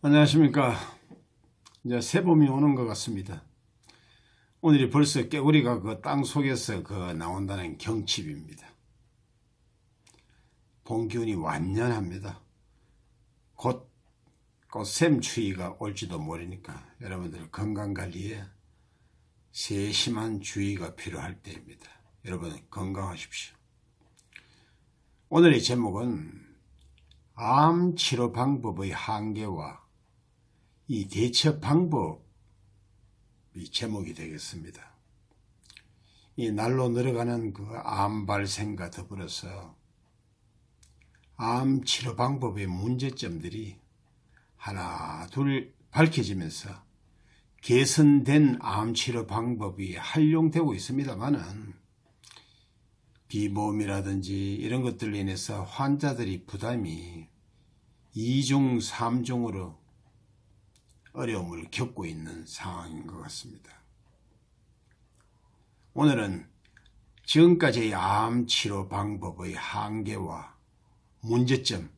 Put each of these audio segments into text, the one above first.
안녕하십니까. 이제 새봄이 오는 것 같습니다. 오늘이 벌써 깨구리가 그 땅 속에서 나온다는 경칩입니다. 봄 기운이 완연합니다. 곧 꽃샘 추위가 올지도 모르니까 여러분들 건강관리에 세심한 주의가 필요할 때입니다. 여러분 건강하십시오. 오늘의 제목은 암 치료 방법의 한계와 이 대처 방법이 제목이 되겠습니다. 이 날로 늘어가는 그 암 발생과 더불어서 암 치료 방법의 문제점들이 하나 둘 밝혀지면서 개선된 암 치료 방법이 활용되고 있습니다만은 비모음이라든지 이런 것들로 인해서 환자들이 부담이 2중, 3중으로 어려움을 겪고 있는 상황인 것 같습니다. 오늘은 지금까지의 암 치료 방법의 한계와 문제점,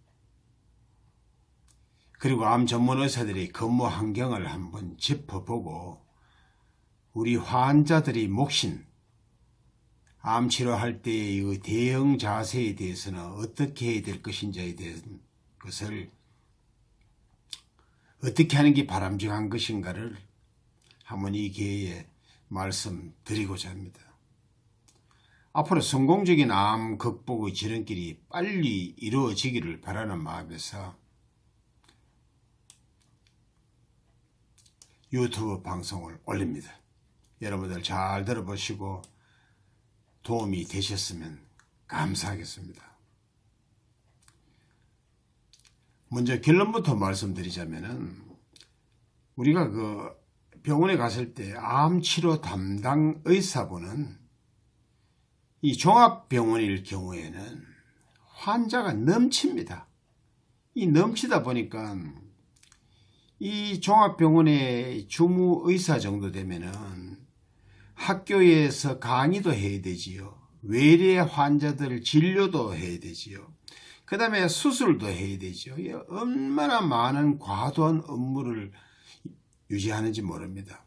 그리고 암 전문 의사들의 근무 환경을 한번 짚어보고 우리 환자들이 몫인 암 치료할 때의 대응 자세에 대해서는 어떻게 해야 될 것인지에 대한 것을 어떻게 하는 게 바람직한 것인가를 한번 이 기회에 말씀드리고자 합니다. 앞으로 성공적인 암 극복의 지름길이 빨리 이루어지기를 바라는 마음에서 유튜브 방송을 올립니다. 여러분들 잘 들어보시고 도움이 되셨으면 감사하겠습니다. 먼저 결론부터 말씀드리자면은 우리가 병원에 갔을 때 암치료 담당 의사분은 이 종합병원일 경우에는 환자가 넘칩니다. 이 넘치다 보니까 이 종합병원의 주무의사 정도 되면은 학교에서 강의도 해야 되지요. 외래 환자들 진료도 해야 되지요. 그 다음에 수술도 해야 되죠. 얼마나 많은 과도한 업무를 유지하는지 모릅니다.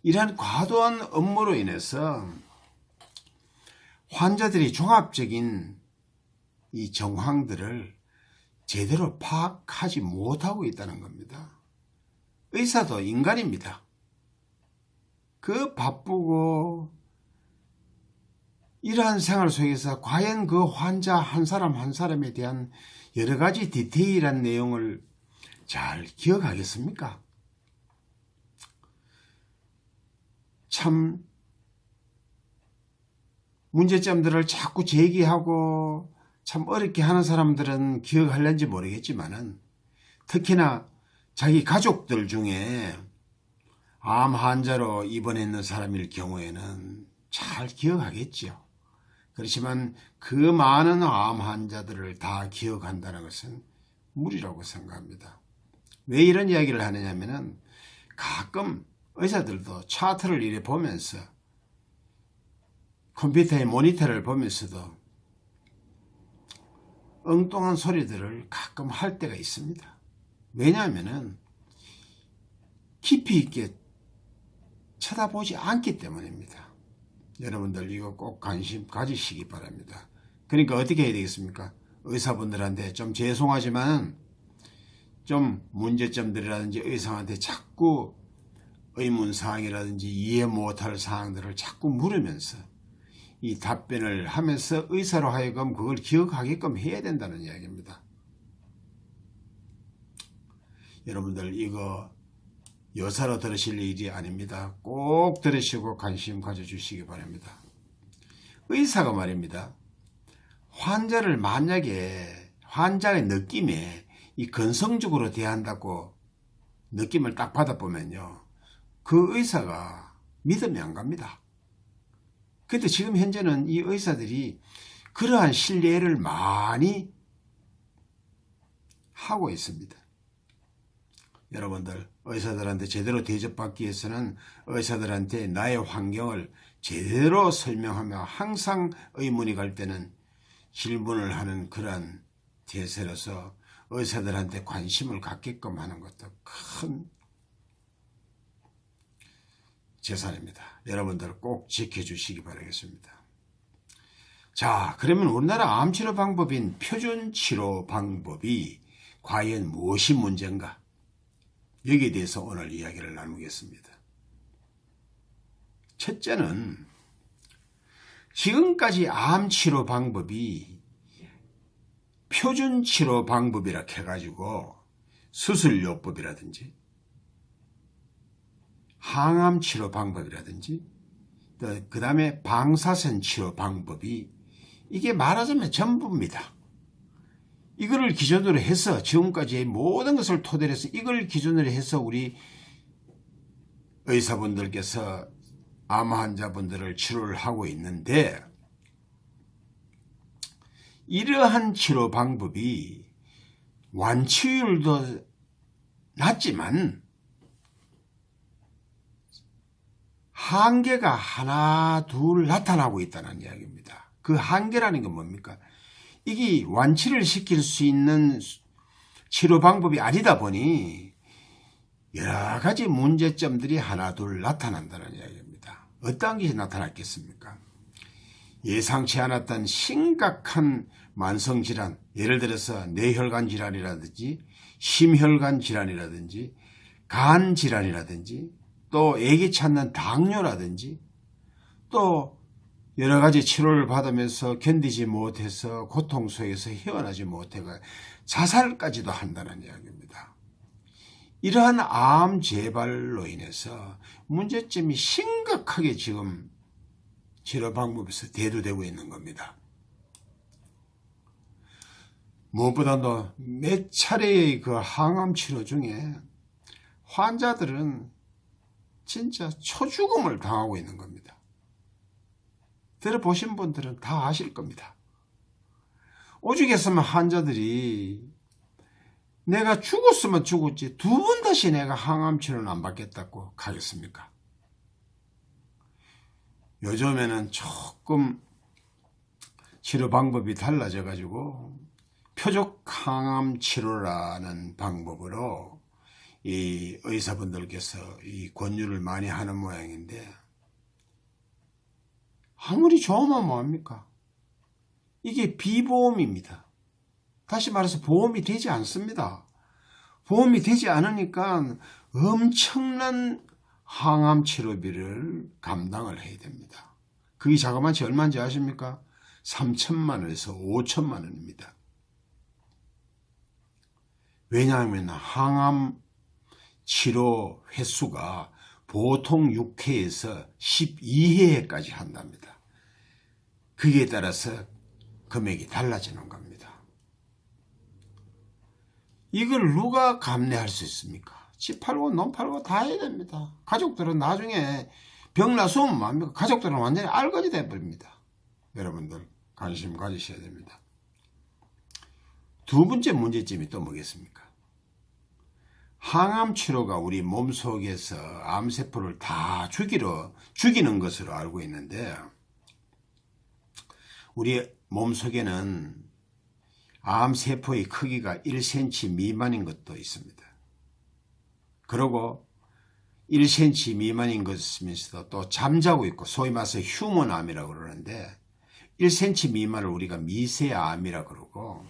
이러한 과도한 업무로 인해서 환자들이 종합적인 이 정황들을 제대로 파악하지 못하고 있다는 겁니다. 의사도 인간입니다. 그 바쁘고 이러한 생활 속에서 과연 그 환자 한 사람 한 사람에 대한 여러 가지 디테일한 내용을 잘 기억하겠습니까? 참 문제점들을 자꾸 제기하고 참 어렵게 하는 사람들은 기억할는지 모르겠지만은 특히나 자기 가족들 중에 암 환자로 입원했는 사람일 경우에는 잘 기억하겠지요. 그렇지만 그 많은 암 환자들을 다 기억한다는 것은 무리라고 생각합니다. 왜 이런 이야기를 하느냐면은 가끔 의사들도 차트를 이래 보면서 컴퓨터의 모니터를 보면서도 엉뚱한 소리들을 가끔 할 때가 있습니다. 왜냐하면은 깊이 있게 쳐다보지 않기 때문입니다. 여러분들 이거 꼭 관심 가지시기 바랍니다. 그러니까 어떻게 해야 되겠습니까? 의사분들한테 좀 죄송하지만 좀 문제점들이라든지 의사한테 자꾸 의문사항이라든지 이해 못할 사항들을 자꾸 물으면서 이 답변을 하면서 의사로 하여금 그걸 기억하게끔 해야 된다는 이야기입니다. 여러분들 이거 여사로 들으실 일이 아닙니다. 꼭 들으시고 관심 가져주시기 바랍니다. 의사가 말입니다. 환자를 만약에 환자의 느낌에 이 건성적으로 대한다고 느낌을 딱 받아보면요. 그 의사가 믿음이 안 갑니다. 근데 지금 현재는 이 의사들이 그러한 신뢰를 많이 하고 있습니다. 여러분들 의사들한테 제대로 대접받기 위해서는 의사들한테 나의 환경을 제대로 설명하며 항상 의문이 갈 때는 질문을 하는 그러한 대세로서 의사들한테 관심을 갖게끔 하는 것도 큰 재산입니다. 여러분들 꼭 지켜주시기 바라겠습니다. 자, 그러면 우리나라 암치료 방법인 표준치료 방법이 과연 무엇이 문제인가? 여기에 대해서 오늘 이야기를 나누겠습니다. 첫째는 지금까지 암치료 방법이 표준치료 방법이라 해가지고 수술요법이라든지 항암치료 방법이라든지 그 다음에 방사선 치료 방법이 이게 말하자면 전부입니다. 이거를 기준으로 해서 지금까지의 모든 것을 토대로 해서 이걸 기준으로 해서 우리 의사분들께서 암 환자분들을 치료를 하고 있는데 이러한 치료 방법이 완치율도 낮지만 한계가 하나 둘 나타나고 있다는 이야기입니다. 그 한계라는 건 뭡니까? 이게 완치를 시킬 수 있는 치료 방법이 아니다 보니 여러 가지 문제점들이 하나 둘 나타난다는 이야기입니다. 어떤 것이 나타났겠습니까? 예상치 않았던 심각한 만성질환, 예를 들어서 뇌혈관 질환이라든지 심혈관 질환이라든지 간 질환이라든지 또 애기 찾는 당뇨라든지 또 여러 가지 치료를 받으면서 견디지 못해서 고통 속에서 헤어나지 못해가 자살까지도 한다는 이야기입니다. 이러한 암 재발로 인해서 문제점이 심각하게 지금 치료 방법에서 대두되고 있는 겁니다. 무엇보다도 몇 차례의 그 항암 치료 중에 환자들은 진짜 초죽음을 당하고 있는 겁니다. 들어보신 분들은 다 아실 겁니다. 오죽했으면 환자들이 내가 죽었으면 죽었지 두 번 다시 내가 항암 치료는 안 받겠다고 가겠습니까? 요즘에는 조금 치료 방법이 달라져 가지고 표적 항암 치료라는 방법으로 이 의사분들께서 이 권유를 많이 하는 모양인데 아무리 좋으면 뭐합니까? 이게 비보험입니다. 다시 말해서 보험이 되지 않습니다. 보험이 되지 않으니까 엄청난 항암 치료비를 감당을 해야 됩니다. 그게 자그마치 얼마인지 아십니까? 3천만 원에서 5천만 원입니다. 왜냐하면 항암 치료 횟수가 보통 6회에서 12회까지 한답니다. 그에 따라서 금액이 달라지는 겁니다. 이걸 누가 감내할 수 있습니까? 집 팔고 논 팔고 다 해야 됩니다. 가족들은 나중에 병 나서면 뭐합니까? 가족들은 완전히 알거지 돼버립니다. 여러분들 관심 가지셔야 됩니다. 두 번째 문제점이 또 뭐겠습니까? 항암 치료가 우리 몸속에서 암세포를 다 죽이는 것으로 알고 있는데 우리 몸속에는 암세포의 크기가 1cm 미만인 것도 있습니다. 그리고 1cm 미만인 것이면서도 또 잠자고 있고 소위 말해서 휴먼암이라고 그러는데 1cm 미만을 우리가 미세암이라고 그러고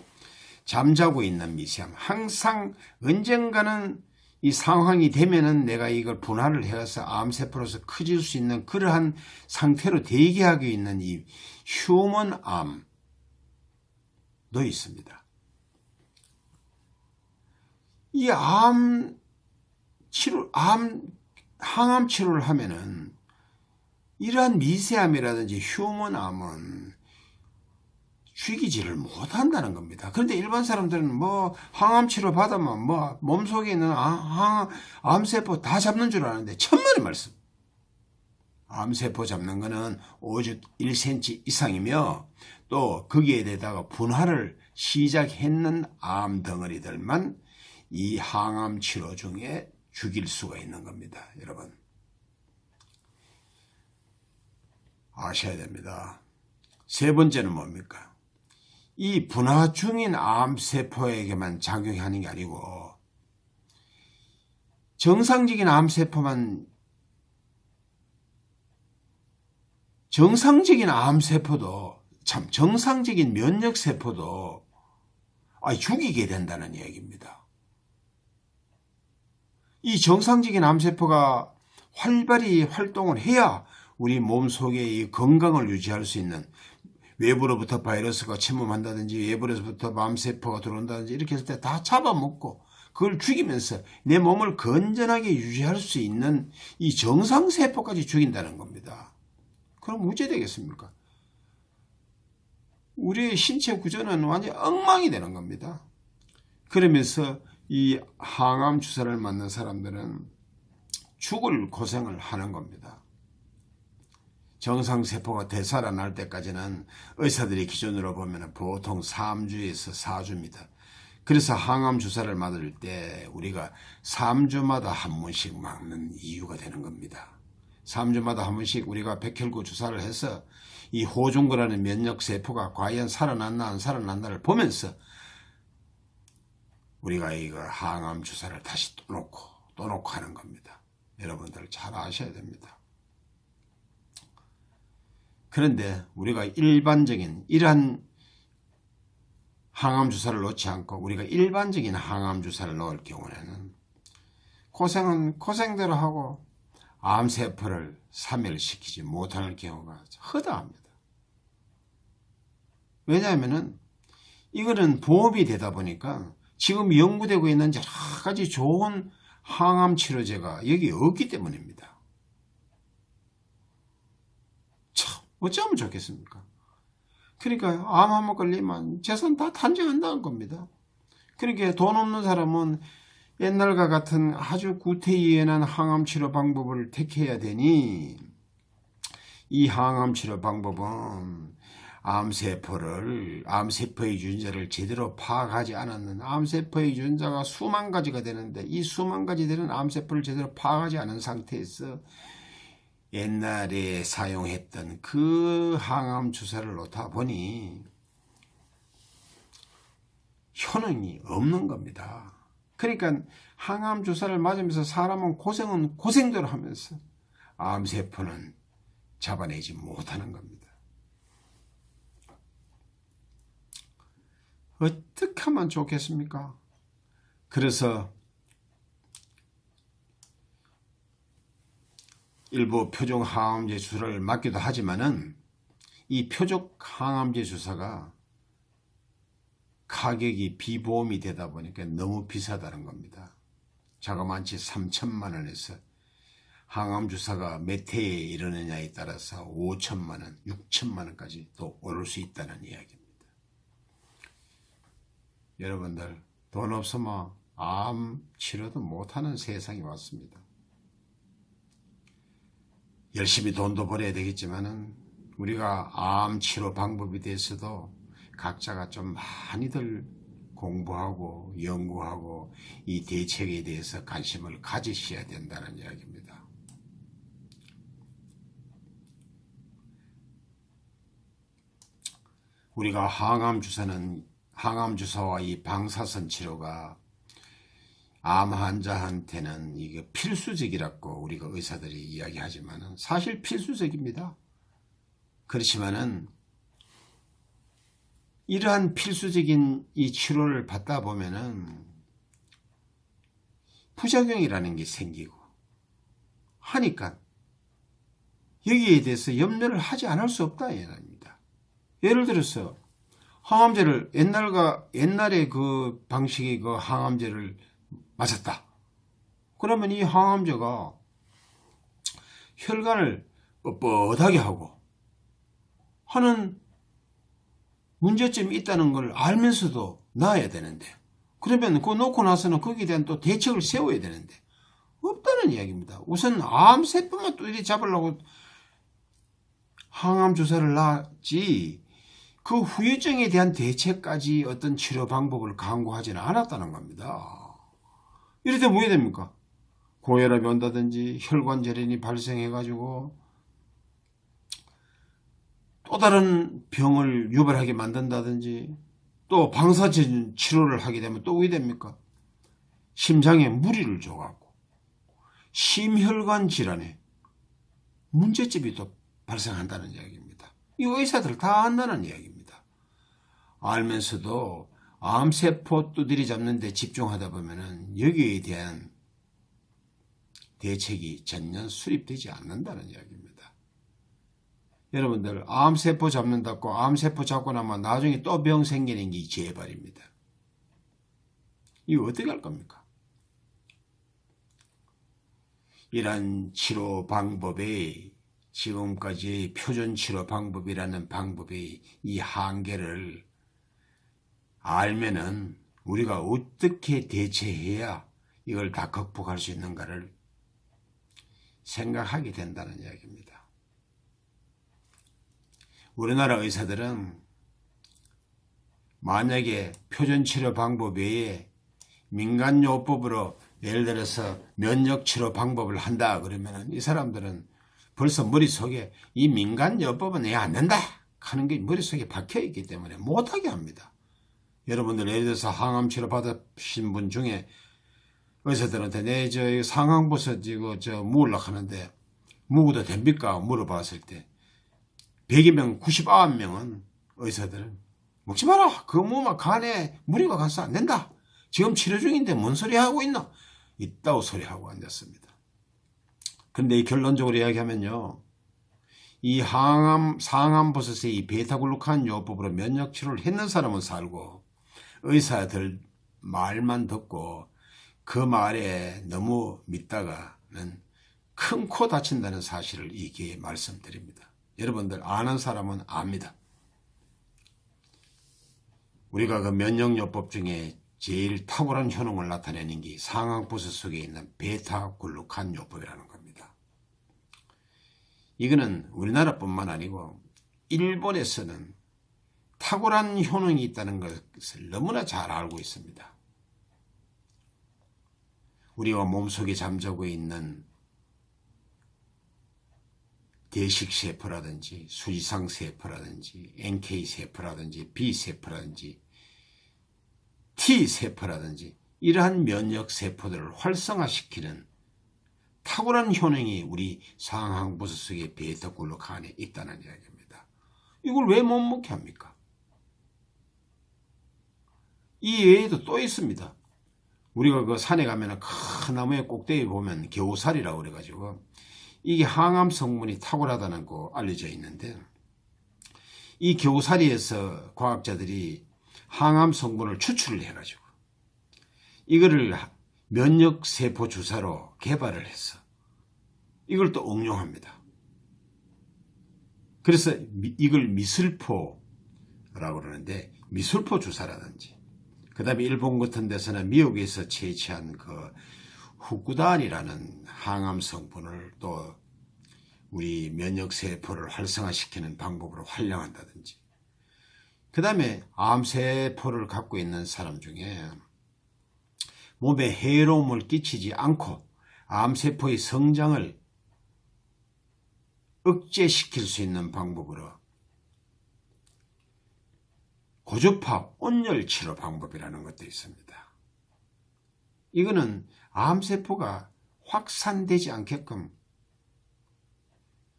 잠자고 있는 미세암. 항상 언젠가는 이 상황이 되면은 내가 이걸 분할을 해서 암세포로서 커질 수 있는 그러한 상태로 대기하고 있는 이 휴먼암도 있습니다. 이 항암 치료를 하면은 이러한 미세암이라든지 휴먼암은 죽이지를 못한다는 겁니다. 그런데 일반 사람들은 뭐 항암 치료 받으면 뭐 몸속에 있는 암세포 다 잡는 줄 아는데 천만의 말씀. 암세포 잡는 거는 오직 1cm 이상이며 또 거기에 대다가 분할을 시작했는 암덩어리들만 이 항암 치료 중에 죽일 수가 있는 겁니다. 여러분 아셔야 됩니다. 세 번째는 뭡니까? 이 분화 중인 암세포에게만 작용하는 게 아니고 정상적인 암세포도 참 정상적인 면역세포도 죽이게 된다는 이야기입니다. 이 정상적인 암세포가 활발히 활동을 해야 우리 몸속의 이 건강을 유지할 수 있는, 외부로부터 바이러스가 침범한다든지 외부로부터 암세포가 들어온다든지 이렇게 했을 때 다 잡아먹고 그걸 죽이면서 내 몸을 건전하게 유지할 수 있는 이 정상세포까지 죽인다는 겁니다. 그럼 문제 되겠습니까? 우리의 신체 구조는 완전히 엉망이 되는 겁니다. 그러면서 이 항암 주사를 맞는 사람들은 죽을 고생을 하는 겁니다. 정상세포가 되살아날 때까지는 의사들이 기준으로 보면 보통 3주에서 4주입니다. 그래서 항암 주사를 맞을 때 우리가 3주마다 한 번씩 맞는 이유가 되는 겁니다. 3주마다 한 번씩 우리가 백혈구 주사를 해서 이 호중구라는 면역세포가 과연 살아났나 안 살아났나를 보면서 우리가 이거 항암 주사를 다시 또 놓고 하는 겁니다. 여러분들 잘 아셔야 됩니다. 그런데 우리가 일반적인 이러한 항암 주사를 놓지 않고 우리가 일반적인 항암 주사를 놓을 경우에는 고생은 고생대로 하고 암세포를 사멸시키지 못하는 경우가 허다합니다. 왜냐하면 이거는 보험이 되다 보니까 지금 연구되고 있는 여러 가지 좋은 항암 치료제가 여기 없기 때문입니다. 참 어쩌면 좋겠습니까? 그러니까 암 한번 걸리면 재산 다 탄생한다는 겁니다. 그러니까 돈 없는 사람은 옛날과 같은 아주 구태의연한 항암 치료 방법을 택해야 되니, 이 항암 치료 방법은 암세포의 유전자를 제대로 파악하지 않았는, 암세포의 유전자가 수만 가지가 되는데 이 수만 가지 되는 암세포를 제대로 파악하지 않은 상태에서 옛날에 사용했던 그 항암 주사를 놓다 보니 효능이 없는 겁니다. 그러니까 항암 주사를 맞으면서 사람은 고생은 고생대로 하면서 암세포는 잡아내지 못하는 겁니다. 어떻게 하면 좋겠습니까? 그래서 일부 표적 항암제 주사를 맞기도 하지만은 이 표적 항암제 주사가 가격이 비보험이 되다 보니까 너무 비싸다는 겁니다. 자그마치 3천만 원에서 항암 주사가 몇 회에 이르느냐에 따라서 5천만 원, 6천만 원까지 또 오를 수 있다는 이야기입니다. 여러분들 돈 없으면 암 치료도 못하는 세상이 왔습니다. 열심히 돈도 벌어야 되겠지만은 우리가 암 치료 방법에 대해서도 각자가 좀 많이들 공부하고 연구하고 이 대책에 대해서 관심을 가지셔야 된다는 이야기입니다. 우리가 항암 주사와 이 방사선 치료가 암 환자한테는 이게 필수적이라고 우리가 의사들이 이야기하지만은 사실 필수적입니다. 그렇지만은 이러한 필수적인 이 치료를 받다 보면은 부작용이라는 게 생기고 하니까 여기에 대해서 염려를 하지 않을 수 없다 이 말입니다. 예를 들어서 항암제를 옛날에 그 방식의 그 항암제를 맞았다. 그러면 이 항암제가 혈관을 뻣뻣하게 하고 하는 문제점이 있다는 걸 알면서도 놔야 되는데, 그러면 그거 놓고 나서는 거기에 대한 또 대책을 세워야 되는데 없다는 이야기입니다. 우선 암세포만 또 이렇게 잡으려고 항암 주사를 놨지 그 후유증에 대한 대책까지 어떤 치료 방법을 강구하지는 않았다는 겁니다. 이럴 때 뭐 해야 됩니까? 고혈압이 온다든지 혈관절연이 발생해가지고 또 다른 병을 유발하게 만든다든지 또 방사선 치료를 하게 되면 또 왜 됩니까? 심장에 무리를 줘갖고 심혈관 질환에 문제점이 또 발생한다는 이야기입니다. 이 의사들 다 안다는 이야기입니다. 알면서도 암세포 두드리 잡는 데 집중하다 보면은 여기에 대한 대책이 전혀 수립되지 않는다는 이야기입니다. 여러분들 암세포 잡는다고 암세포 잡고 나면 나중에 또 병 생기는 게 재발입니다. 이거 어떻게 할 겁니까? 이런 치료 방법의 지금까지 표준 치료 방법이라는 방법의 이 한계를 알면은 우리가 어떻게 대처해야 이걸 다 극복할 수 있는가를 생각하게 된다는 이야기입니다. 우리나라 의사들은 만약에 표준 치료 방법 외에 민간요법으로 예를 들어서 면역치료 방법을 한다 그러면 이 사람들은 벌써 머릿속에 이 민간요법은 안 된다 하는 게 머릿속에 박혀있기 때문에 못하게 합니다. 여러분들 예를 들어서 항암치료 받으신 분 중에 의사들한테 저 상황버섯 이거 먹으려고 하는데 먹어도 됩니까? 물어봤을 때 100명 99명은 의사들은 먹지 마라. 그거 먹으면 간에 무리가 가서 안 된다. 지금 치료 중인데 뭔 소리 하고 있노? 있다고 소리하고 앉았습니다. 근데 이 결론적으로 이야기하면요. 이 상암버섯의 이 베타글루칸 요법으로 면역치료를 했는 사람은 살고 의사들 말만 듣고 그 말에 너무 믿다가는 큰 코 다친다는 사실을 이기에 말씀드립니다. 여러분들 아는 사람은 압니다. 우리가 그 면역요법 중에 제일 탁월한 효능을 나타내는 게 상황버섯 속에 있는 베타글루칸 요법이라는 겁니다. 이거는 우리나라뿐만 아니고 일본에서는 탁월한 효능이 있다는 것을 너무나 잘 알고 있습니다. 우리가 몸속에 잠자고 있는 대식세포라든지 수지상세포라든지 NK세포라든지 B세포라든지 T세포라든지 이러한 면역세포들을 활성화시키는 탁월한 효능이 우리 상황버섯 속의 베타글루칸에 있다는 이야기입니다. 이걸 왜 못 먹게 합니까? 이 외에도 또 있습니다. 우리가 그 산에 가면 큰 나무의 꼭대기 보면 겨우살이라고 그래가지고 이게 항암 성분이 탁월하다는 거 알려져 있는데 이 겨우살이에서 과학자들이 항암 성분을 추출을 해가지고 이거를 면역세포 주사로 개발을 해서 이걸 또 응용합니다. 그래서 이걸 미술포라고 그러는데 미술포 주사라든지 그 다음에 일본 같은 데서는 미국에서 채취한 그 후쿠단이라는 항암 성분을 또 우리 면역세포를 활성화시키는 방법으로 활용한다든지 그 다음에 암세포를 갖고 있는 사람 중에 몸에 해로움을 끼치지 않고 암세포의 성장을 억제시킬 수 있는 방법으로 고주파 온열 치료 방법이라는 것도 있습니다. 이거는 암세포가 확산되지 않게끔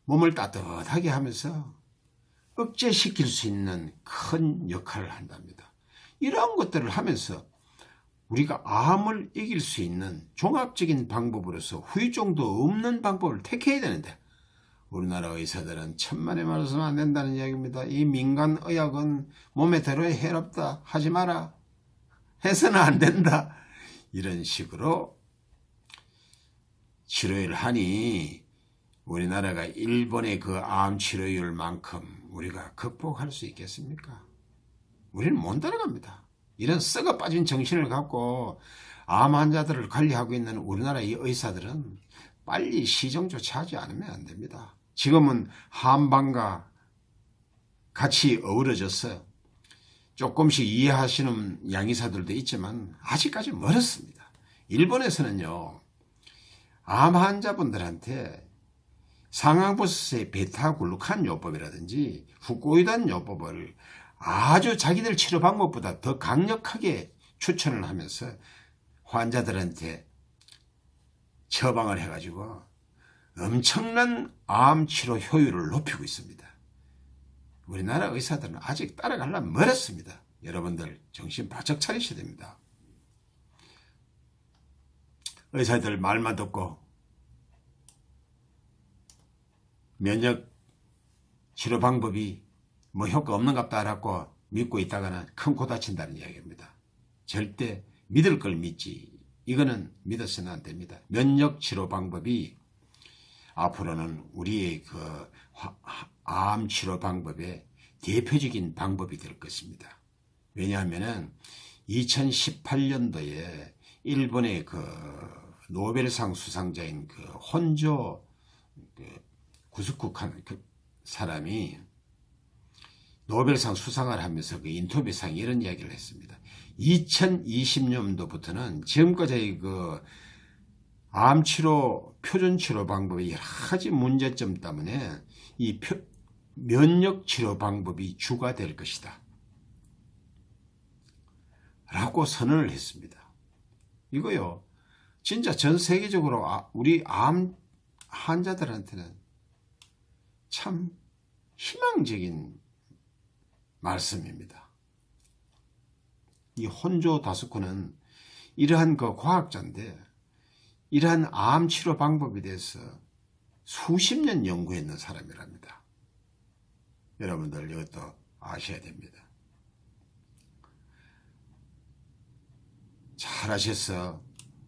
몸을 따뜻하게 하면서 억제시킬 수 있는 큰 역할을 한답니다. 이러한 것들을 하면서 우리가 암을 이길 수 있는 종합적인 방법으로서 후유증도 없는 방법을 택해야 되는데 우리나라 의사들은 천만의 말씀 안 된다는 이야기입니다. 이 민간의학은 몸에 들어야 해롭다. 하지 마라. 해서는 안 된다. 이런 식으로 치료를 하니 우리나라가 일본의 그 암 치료율만큼 우리가 극복할 수 있겠습니까? 우리는 못 따라갑니다. 이런 썩어 빠진 정신을 갖고 암 환자들을 관리하고 있는 우리나라 이 의사들은 빨리 시정조치 하지 않으면 안 됩니다. 지금은 한방과 같이 어우러져서 조금씩 이해하시는 양의사들도 있지만 아직까지 멀었습니다. 일본에서는요, 암 환자분들한테 상황버섯의 베타글루칸 요법이라든지 후코이단 요법을 아주 자기들 치료 방법보다 더 강력하게 추천을 하면서 환자들한테 처방을 해가지고 엄청난 암 치료 효율을 높이고 있습니다. 우리나라 의사들은 아직 따라가려면 멀었습니다. 여러분들 정신 바짝 차리셔야 됩니다. 의사들 말만 듣고 면역 치료 방법이 뭐 효과 없는갑다라고 믿고 있다가는 큰 코 다친다는 이야기입니다. 절대 믿을 걸 믿지. 이거는 믿어서는 안 됩니다. 면역 치료 방법이 앞으로는 우리의 그 암 치료 방법의 대표적인 방법이 될 것입니다. 왜냐하면은 2018년도에 일본의 그 노벨상 수상자인 그 혼조 구스쿠칸 그 사람이 노벨상 수상을 하면서 그 인터뷰상에 이런 이야기를 했습니다. 2020년도부터는 지금까지 그 암치료, 표준치료 방법의 여러 가지 문제점 때문에 이 면역치료 방법이 주가 될 것이다. 라고 선언을 했습니다. 이거요, 진짜 전 세계적으로 우리 암 환자들한테는 참 희망적인 말씀입니다. 이 혼조 다스코는 이러한 그 과학자인데 이러한 암 치료 방법에 대해서 수십 년 연구했는 사람이랍니다. 여러분들 이것도 아셔야 됩니다. 잘하셔서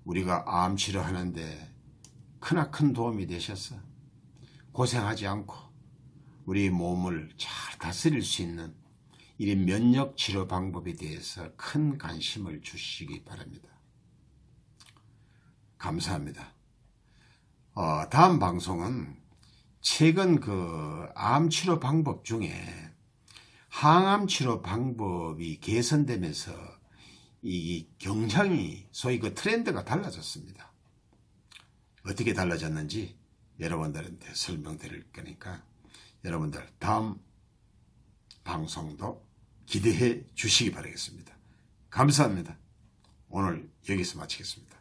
우리가 암 치료하는데 크나큰 도움이 되셔서 고생하지 않고 우리 몸을 잘 다스릴 수 있는 이런 면역 치료 방법에 대해서 큰 관심을 주시기 바랍니다. 감사합니다. 다음 방송은 최근 그 암 치료 방법 중에 항암 치료 방법이 개선되면서 이 경향이 소위 그 트렌드가 달라졌습니다. 어떻게 달라졌는지 여러분들한테 설명드릴 거니까 여러분들 다음 방송도 기대해 주시기 바라겠습니다. 감사합니다. 오늘 여기서 마치겠습니다.